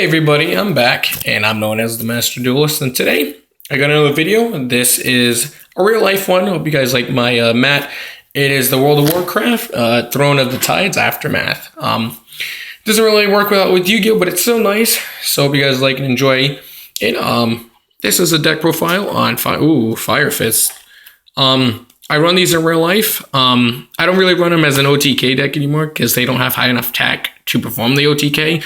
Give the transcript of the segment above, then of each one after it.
Hey everybody, I'm back, and I'm known as the Master Duelist, and today I got another video. This is a real life one. Hope you guys like my mat. It is the World of Warcraft, Throne of the Tides Aftermath. Doesn't really work with Yu-Gi-Oh, but it's still nice, so hope you guys like and enjoy it. This is a deck profile on Fire Fist. I run these in real life. I don't really run them as an OTK deck anymore because they don't have high enough TAC to perform the OTK.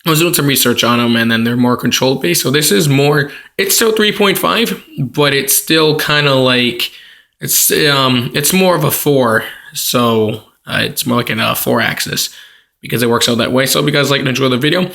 I was doing some research on them, and then they're more control based. So this is more. It's still 3.5, but it's still kind of like it's more of a 4. So it's more like a 4-axis because it works out that way. So if you guys like to enjoy the video.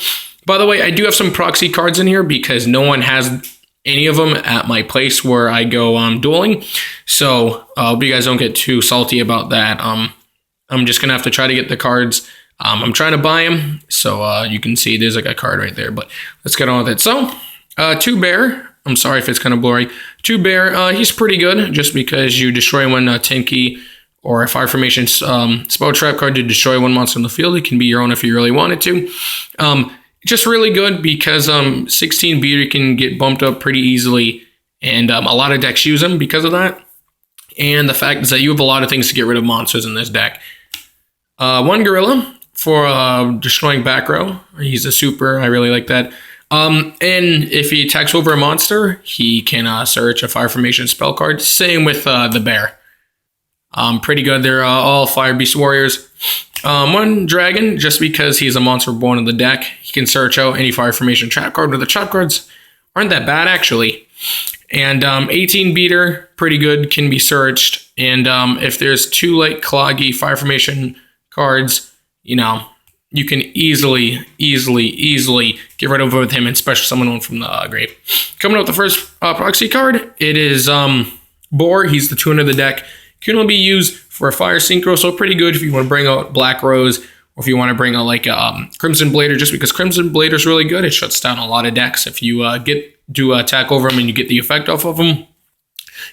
By the way, I do have some proxy cards in here because no one has any of them at my place where I go dueling. So I hope you guys don't get too salty about that. I'm just gonna have to try to get the cards. I'm trying to buy them, so you can see there's like a card right there, but let's get on with it. So, 2 Bear, I'm sorry if it's kind of blurry. 2 Bear, he's pretty good, just because you destroy one 10-key or a Fire Formation spell trap card to destroy one monster in the field. It can be your own if you really wanted to. Just really good because 16 beater can get bumped up pretty easily, and a lot of decks use them because of that. And the fact is that you have a lot of things to get rid of monsters in this deck. 1 Gorilla for destroying back row. He's a super. I really like that. And if he attacks over a monster, he can search a Fire Formation spell card. Same with the Bear. Pretty good. They're all Fire Beast Warriors. 1 Dragon, just because he's a monster born in the deck, he can search out any Fire Formation trap card, but the trap cards aren't that bad, actually. And 18 Beater, pretty good, can be searched. And if there's 2 like cloggy Fire Formation cards, you know, you can easily get rid of with him and special summon one from the grave. Coming up with the first proxy card, it is Boar. He's the tuner of the deck. Can only be used for a Fire Synchro, so pretty good if you want to bring out Black Rose, or if you want to bring out like a Crimson Blader, just because Crimson Blader is really good. It shuts down a lot of decks if you do attack over him and you get the effect off of him.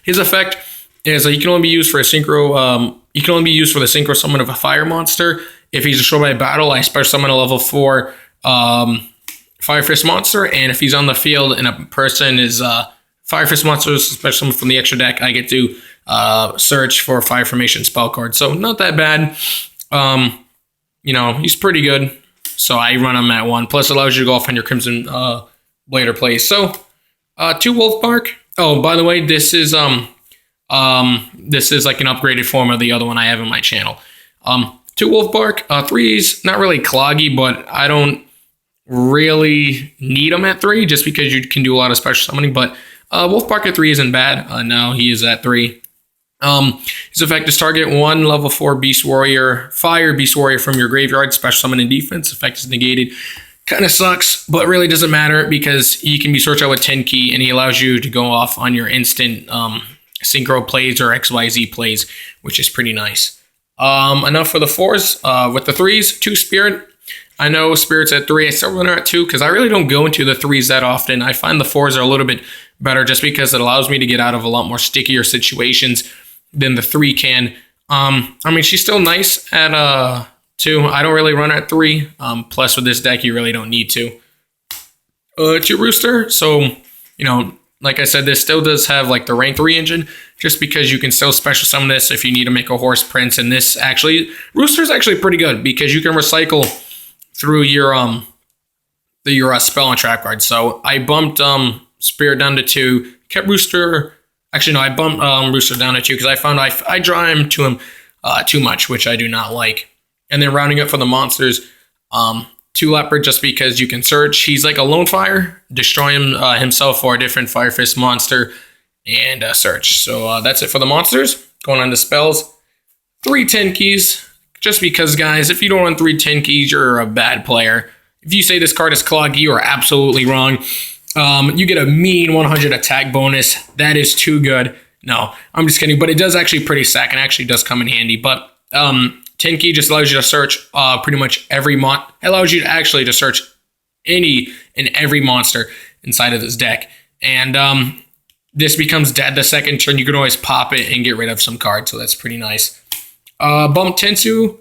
His effect is he can only be used for a synchro. He can only be used for the synchro summon of a fire monster. If he's destroyed by a battle, I special summon a level 4 Fire Fist monster, and if he's on the field and a person is Fire Fist monsters, special summon from the extra deck, I get to search for Fire Formation spell card. So not that bad. You know, he's pretty good. So I run him at 1. Plus, allows you to go off on your Crimson Blader plays. So 2 Wolf Bark. Oh, by the way, this is like an upgraded form of the other one I have in my channel. 2 Wolf Bark. 3's not really cloggy, but I don't really need him at 3 just because you can do a lot of special summoning. But Wolf Bark at 3 isn't bad. Now he is at 3. His effect is target 1 level 4 Beast Warrior, Fire Beast Warrior from your graveyard, special summon and defense. Effect is negated. Kind of sucks, but really doesn't matter because he can be searched out with 10 key, and he allows you to go off on your instant synchro plays or XYZ plays, which is pretty nice. Enough for the 4s. With the 3s, 2 Spirit. I know Spirit's at 3. I still run her at 2 because I really don't go into the 3s that often. I find the 4s are a little bit better just because it allows me to get out of a lot more stickier situations than the 3 can. I mean, she's still nice at 2. I don't really run at 3. Plus, with this deck, you really don't need to. 2 Rooster. So, you know, like I said, this still does have like the rank 3 engine, just because you can still special summon this if you need to make a Horse Prince. And this actually, Rooster's actually pretty good because you can recycle through your spell and trap card. So I bumped Spirit down to 2, kept Rooster. Actually, no, I bumped Rooster down to 2 because I found I draw him to him too much, which I do not like. And then rounding up for the monsters, 2 Leopard, just because you can search. He's like a lone fire, destroy him himself or a different Fire Fist monster, and search. So that's it for the monsters. Going on to spells, 3 10 keys. Just because, guys, if you don't run 3 10 keys, you're a bad player. If you say this card is cloggy, you are absolutely wrong. You get a mean 100 attack bonus. That is too good. No, I'm just kidding. But it does actually pretty stack and actually does come in handy. But 10 key just allows you to search pretty much every It allows you to actually to search any and every monster inside of this deck. And this becomes dead the second turn. You can always pop it and get rid of some cards. So that's pretty nice. Bump Tensu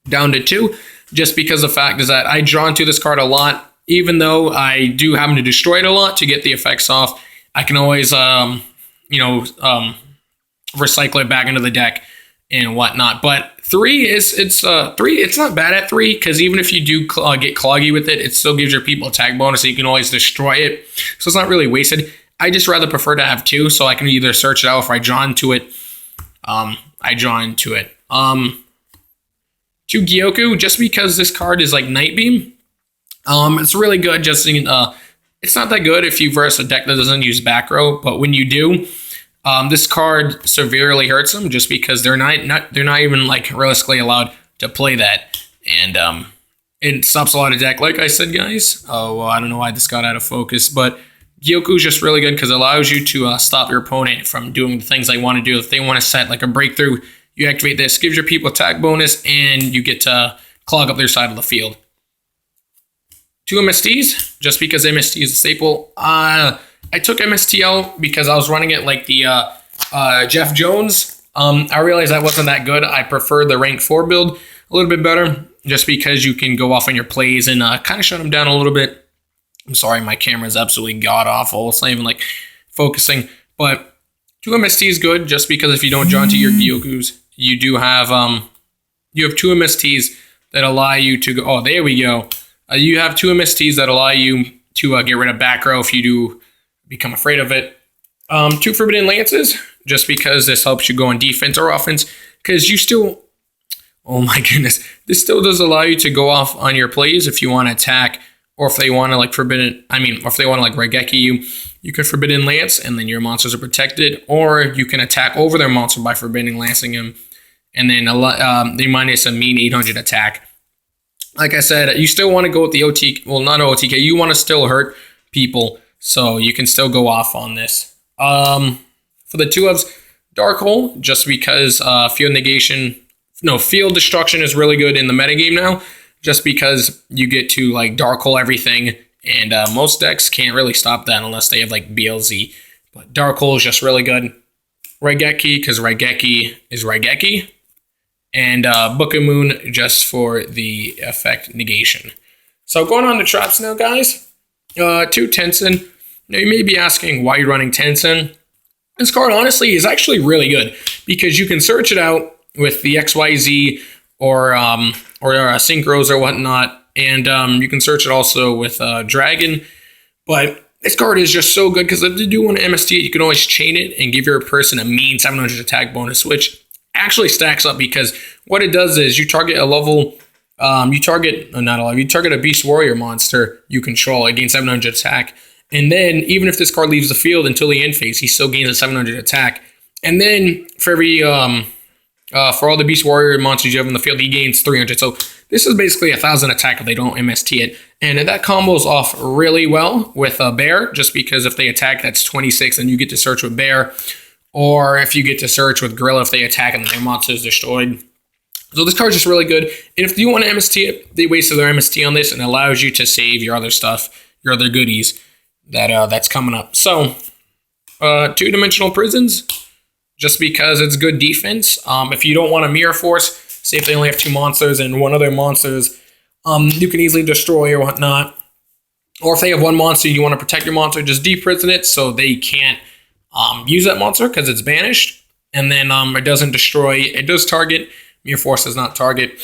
down to 2. Just because the fact is that I draw into this card a lot. even though I do happen to destroy it a lot to get the effects off, I can always, recycle it back into the deck and whatnot. But three, it's not bad at three, because even if you do get cloggy with it, it still gives your people attack bonus, so you can always destroy it. So it's not really wasted. I just rather prefer to have two, so I can either search it out, if I draw into it. Two Gyoku, just because this card is like Night Beam. It's really good. Just it's not that good if you verse a deck that doesn't use back row, but when you do, this card severely hurts them, just because they're not even like realistically allowed to play that, and it stops a lot of deck. Like I said, guys. Oh, well, I don't know why this got out of focus, but Gyoku is just really good because it allows you to stop your opponent from doing the things they want to do. If they want to set like a breakthrough, you activate this, gives your people attack bonus, and you get to clog up their side of the field. Two MSTs, just because MST is a staple. I took MST out because I was running it like the Jeff Jones. I realized that wasn't that good. I prefer the rank 4 build a little bit better, just because you can go off on your plays and kind of shut them down a little bit. I'm sorry, my camera is absolutely god-awful. It's not even like focusing. But 2 MST is good, just because if you don't draw into your Gyokus, you do have you have 2 MSTs that allow you to go. Oh, there we go. You have 2 MSTs that allow you to get rid of back row if you do become afraid of it. 2 Forbidden Lances, just because this helps you go on defense or offense, because you still, oh my goodness, this still does allow you to go off on your plays if you want to attack, or if they want to like or if they want to like Raigeki you can Forbidden Lance, and then your monsters are protected, or you can attack over their monster by Forbidden Lancing him, and then they minus a mean 800 attack. Like I said, you still want to go with the OTK, well, not OTK, you want to still hurt people, so you can still go off on this. For the 2 ofs, Dark Hole, just because field destruction is really good in the metagame now, just because you get to like Dark Hole everything, and most decks can't really stop that unless they have like BLZ. But Dark Hole is just really good. Raigeki, because Raigeki is Raigeki. And Book of Moon, just for the effect negation. So going on to traps now, guys. 2 Tensen. Now you may be asking why you're running Tensen. This card, honestly, is actually really good, because you can search it out with the XYZ or Synchros or whatnot, and you can search it also with Dragon. But this card is just so good, because if you do want to MST it, you can always chain it and give your person a mean 700 attack bonus, which actually stacks up, because what it does is you target a Beast Warrior monster you control, it gains 700 attack, and then even if this card leaves the field until the end phase, he still gains a 700 attack, and then for every for all the Beast Warrior monsters you have in the field, he gains 300. So this is basically 1,000 attack if they don't MST it, and that combos off really well with a Bear, just because if they attack, that's 26, and you get to search with Bear. Or if you get to search with Gorilla if they attack and their monster is destroyed. So this card's just really good. And if you want to MST it, they wasted their MST on this, and allows you to save your other stuff, your other goodies that's coming up. So 2-dimensional prisons, just because it's good defense. If you don't want a Mirror Force, say if they only have 2 monsters and one of their monsters you can easily destroy or whatnot. Or if they have 1 monster and you want to protect your monster, just deprison it so they can't use that monster because it's banished, and then it doesn't destroy. It does target. Mirror Force does not target,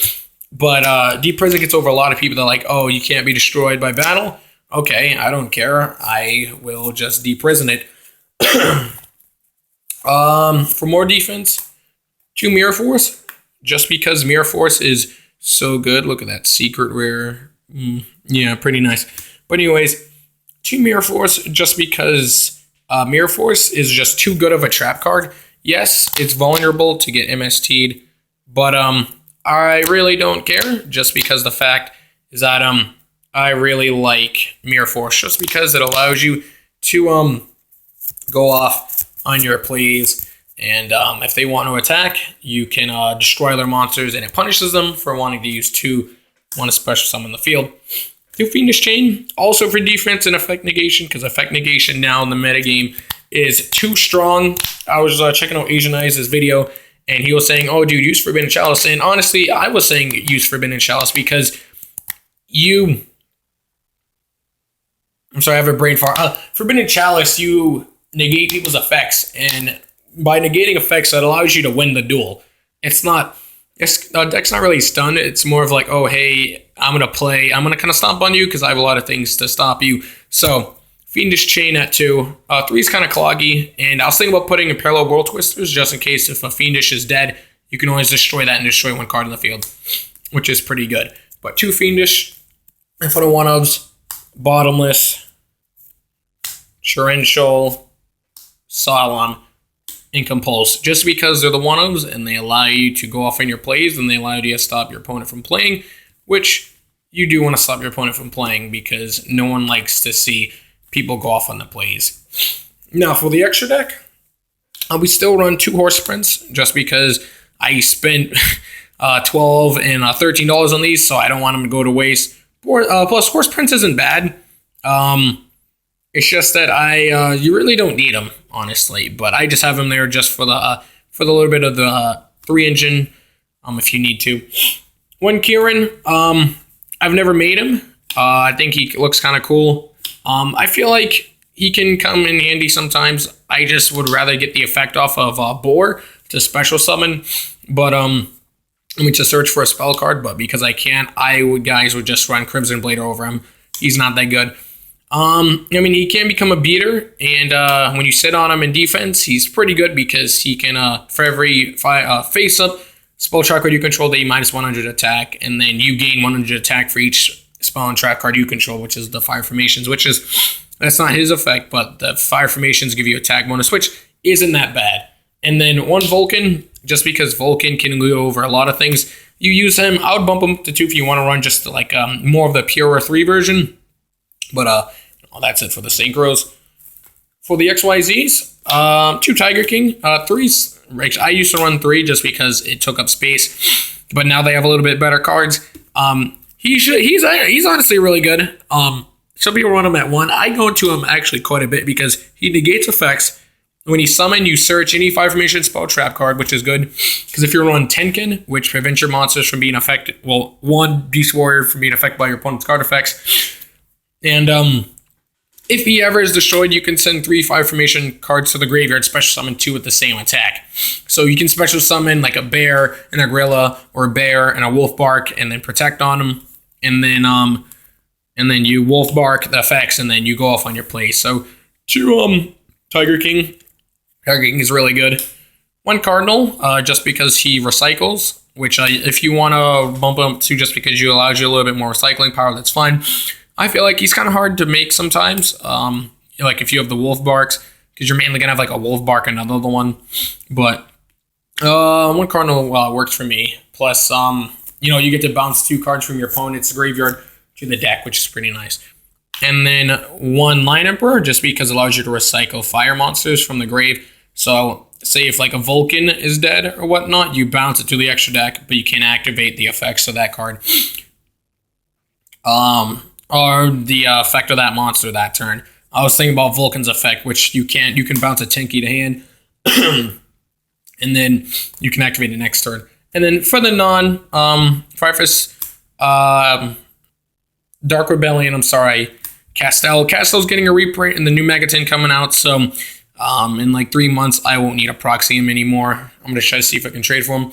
but Deep Prison gets over a lot of people that are like, oh, you can't be destroyed by battle. Okay, I don't care. I will just deprison it. For more defense, 2 Mirror Force, just because Mirror Force is so good. Look at that secret rare. Yeah, pretty nice. But anyways, 2 Mirror Force, just because Mirror Force is just too good of a trap card. Yes, it's vulnerable to get MST'd, but I really don't care, just because the fact is that I really like Mirror Force, just because it allows you to go off on your plays, and if they want to attack, you can destroy their monsters, and it punishes them for wanting to use 2 special summon the field. 2 Fiendish Chain, also for defense and effect negation, because effect negation now in the metagame is too strong. I was checking out Asian Eyes' video, and he was saying, oh, dude, use Forbidden Chalice. And honestly, I was saying use Forbidden Chalice, because you I'm sorry, I have a brain fart. Forbidden Chalice, you negate people's effects, and by negating effects, that allows you to win the duel. It's not. Deck's not really stunned. It's more of like, oh, hey, I'm going to kind of stomp on you because I have a lot of things to stop you. So, Fiendish Chain at 2. 3 is kind of cloggy. And I was thinking about putting in Parallel World Twisters just in case if a Fiendish is dead, you can always destroy that and destroy one card in the field, which is pretty good. But 2 Fiendish, and for the 1-ofs, Bottomless, Torrential, Solemn, and Compulse, just because they're the 1-ofs and they allow you to go off in your plays and they allow you to stop your opponent from playing, which you do want to stop your opponent from playing because no one likes to see people go off on the plays. Now, for the extra deck, we still run 2 Horse Prince just because I spent $12 and $13 on these, so I don't want them to go to waste. Plus, Horse Prince isn't bad. It's just that you really don't need them, honestly. But I just have them there just for the little bit of the 3 engine, if you need to. 1 Kieran, I've never made him. I think he looks kind of cool. I feel like he can come in handy sometimes. I just would rather get the effect off of Boar to special summon, but to search for a spell card. But because I can't, guys would just run Crimson Blader over him. He's not that good. He can become a beater, and when you sit on him in defense, he's pretty good because he can, for every face-up spell trap card you control, they minus 100 attack, and then you gain 100 attack for each spell and trap card you control, which is the Fire Formations, that's not his effect, but the Fire Formations give you attack bonus, which isn't that bad. And then 1 Vulcan, just because Vulcan can go over a lot of things, you use him. I would bump him to 2 if you want to run just like more of the pure 3 version. But that's it for the synchros. For the XYZs, 2 Tiger King, 3s. I used to run 3 just because it took up space, but now they have a little bit better cards. He's honestly really good. Some people run him at 1. I go to him actually quite a bit because he negates effects. When you summon, you search any Fire Formation spell trap card, which is good. Because if you run Tenkin, which prevents your monsters from being affected, 1 Beast Warrior from being affected by your opponent's card effects. And if he ever is destroyed, you can send 3 Fire Formation cards to the graveyard, special summon 2 with the same attack. So you can special summon like a bear and a gorilla, or a bear and a wolf bark, and then protect on them. And then you wolf bark the effects, and then you go off on your play. So 2 Tiger King. Tiger King is really good. 1 Cardinal, just because he recycles, which if you want to bump him up to just because you allows you a little bit more recycling power, that's fine. I feel like he's kind of hard to make sometimes. Like if you have the wolf barks, because you're mainly gonna have like a wolf bark and another one. But 1 Cardinal works for me. Plus, you get to bounce 2 cards from your opponent's graveyard to the deck, which is pretty nice. And then 1 Lion Emperor, just because it allows you to recycle fire monsters from the grave. So say if like a Vulcan is dead or whatnot, you bounce it to the extra deck, but you can't activate the effects of that card. Or the effect of that monster that turn. I was thinking about Vulcan's effect, which you can bounce a Tinky to hand, and then you can activate it next turn. And then for the Firefist, Dark Rebellion, Castell's getting a reprint and the new Megaton coming out, so in like 3 months, I won't need a proxy him anymore. I'm going to try to see if I can trade for him.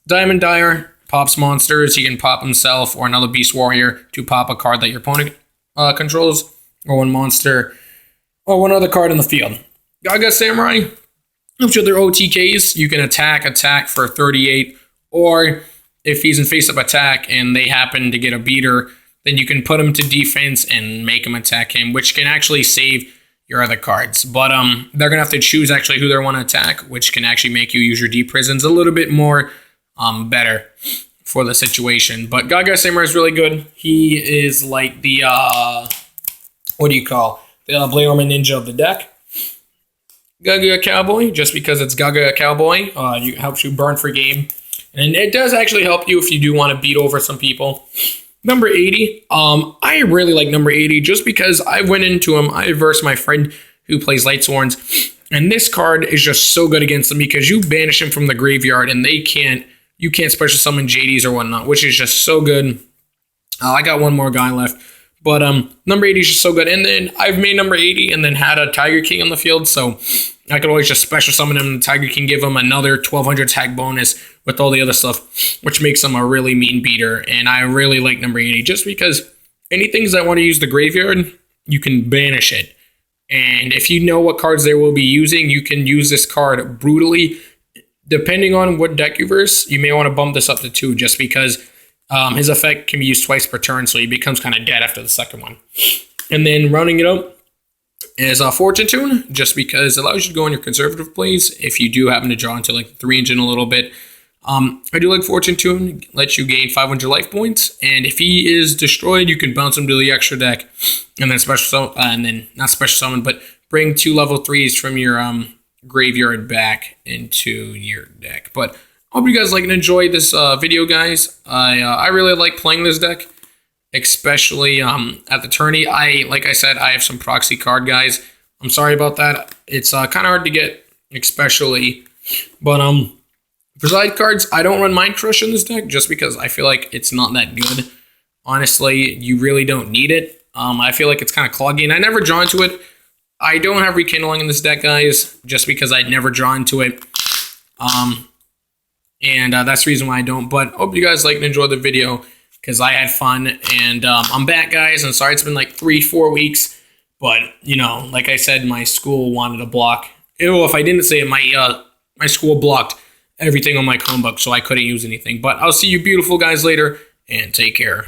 Diamond Dyer pops monsters. He can pop himself or another Beast Warrior to pop a card that your opponent controls, or 1 monster, or 1 other card in the field. Gaga Samurai, which are their OTKs, you can attack for 38, or if he's in face-up attack and they happen to get a beater, then you can put him to defense and make him attack him, which can actually save your other cards. But they're going to have to choose actually who they want to attack, which can actually make you use your deep prisons a little bit more better for the situation. But Gaga Samurai is really good. He is like the, the Blade Armor Ninja of the deck. Gaga Cowboy, just because it's Gaga Cowboy, it helps you burn for game. And it does actually help you if you do want to beat over some people. Number 80, I really like number 80 just because I went into him. I versed my friend who plays Light Sworns, and this card is just so good against them because you banish him from the graveyard and you can't special summon JDs or whatnot, which is just so good. I got 1 more guy left, But number 80 is just so good. And then I've made number 80 and then had a Tiger King on the field, so I could always just special summon him. Tiger King, give him another 1200 attack bonus with all the other stuff, which makes him a really mean beater. And I really like number 80 just because anything that want to use the graveyard, you can banish it. And if you know what cards they will be using, you can use this card brutally. Depending on what deck you verse, you may want to bump this up to 2 just because his effect can be used twice per turn, so he becomes kind of dead after the second one. And then rounding it up is a Fortune Tune, just because it allows you to go on your conservative plays if you do happen to draw into like 3 engine a little bit. I do like Fortune Tune, lets you gain 500 life points, and if he is destroyed, you can bounce him to the extra deck, and then not special summon, but bring 2 level 3s from your graveyard back into your deck. But I hope you guys like and enjoy this video, guys. I really like playing this deck, especially at the tourney. Like I said, I have some proxy card guys. I'm sorry about that. It's kind of hard to get, especially. But for side cards, I don't run Mind Crush in this deck just because I feel like it's not that good. Honestly, you really don't need it. I feel like it's kind of cloggy, and I never draw into it. I don't have Rekindling in this deck, guys, just because I'd never draw into it. And that's the reason why I don't. But hope you guys like and enjoy the video because I had fun. And I'm back, guys. I'm sorry it's been like 3-4 weeks. But, you know, like I said, my school wanted to block. If I didn't say it, my school blocked everything on my Chromebook, so I couldn't use anything. But I'll see you beautiful guys later, and take care.